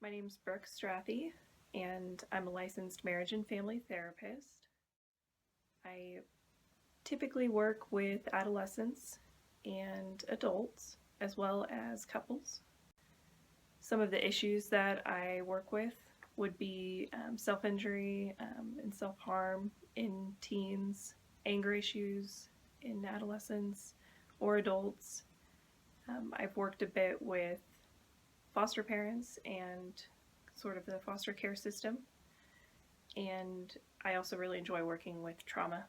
My name's Brooke Strathe, and I'm a licensed marriage and family therapist. I typically work with adolescents and adults, as well as couples. Some of the issues that I work with would be self-injury and self-harm in teens, anger issues in adolescents or adults. I've worked a bit with foster parents and sort of the foster care system, and I also really enjoy working with trauma.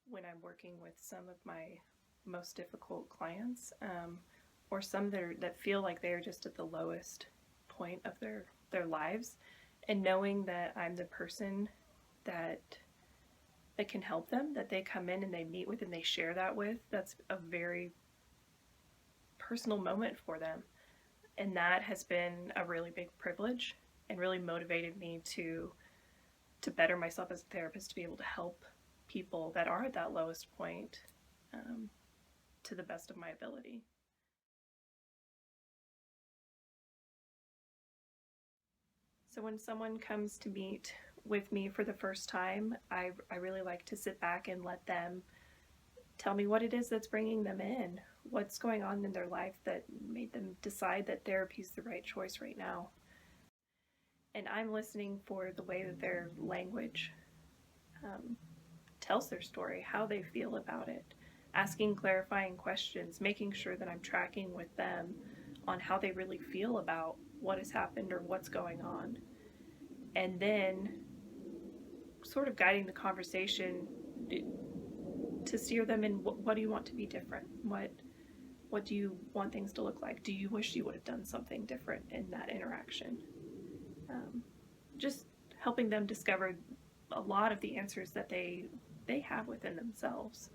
When I'm working with some of my most difficult clients, or some that feel like they're just at the lowest point of their lives, and knowing that I'm the person that can help them, that they come in and they meet with and they share that with, that's a very personal moment for them. And that has been a really big privilege and really motivated me to better myself as a therapist, to be able to help people that are at that lowest point to the best of my ability. So when someone comes to meet with me for the first time, I really like to sit back and let them tell me what it is that's bringing them in, what's going on in their life that made them decide that therapy is the right choice right now. And I'm listening for the way that their language tells their story, how they feel about it, asking clarifying questions, making sure that I'm tracking with them on how they really feel about what has happened or what's going on. And then sort of guiding the conversation to steer them in what do you want to be different? What do you want things to look like? Do you wish you would have done something different in that interaction? Just helping them discover a lot of the answers that they have within themselves.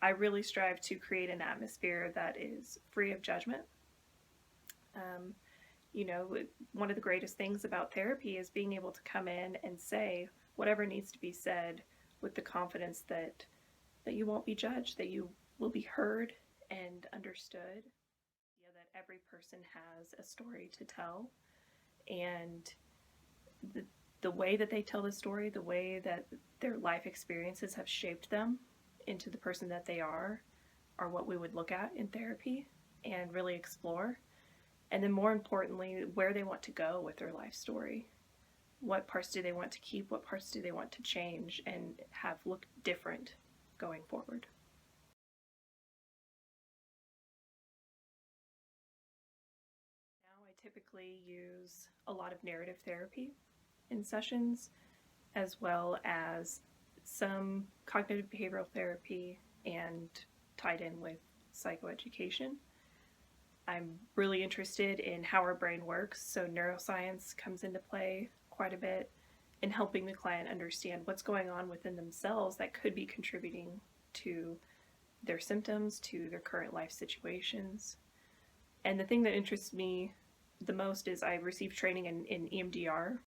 I really strive to create an atmosphere that is free of judgment. One of the greatest things about therapy is being able to come in and say whatever needs to be said with the confidence that you won't be judged, that you will be heard and understood. Yeah, that every person has a story to tell, and the way that they tell the story, the way that their life experiences have shaped them into the person that they are what we would look at in therapy and really explore. And then more importantly, where they want to go with their life story. What parts do they want to keep? What parts do they want to change and have look different going forward? Now I typically use a lot of narrative therapy in sessions, as well as some cognitive behavioral therapy and tied in with psychoeducation. I'm really interested in how our brain works, so neuroscience comes into play quite a bit in helping the client understand what's going on within themselves that could be contributing to their symptoms, to their current life situations. And the thing that interests me the most is I received training in EMDR.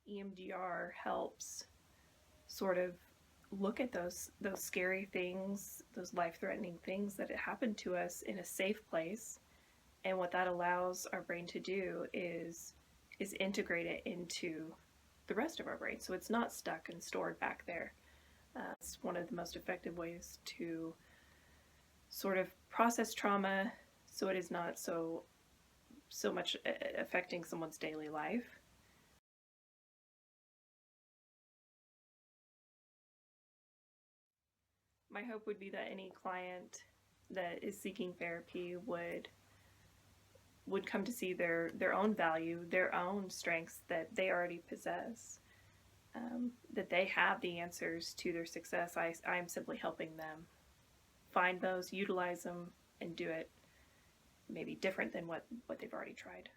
EMDR helps sort of look at those scary things, those life-threatening things that happen to us in a safe place. And what that allows our brain to do is integrate it into the rest of our brain. So it's not stuck and stored back there. It's one of the most effective ways to sort of process trauma so it is not so much affecting someone's daily life. My hope would be that any client that is seeking therapy would come to see their own value, their own strengths that they already possess, that they have the answers to their success. I'm simply helping them find those, utilize them, and do it maybe different than what they've already tried.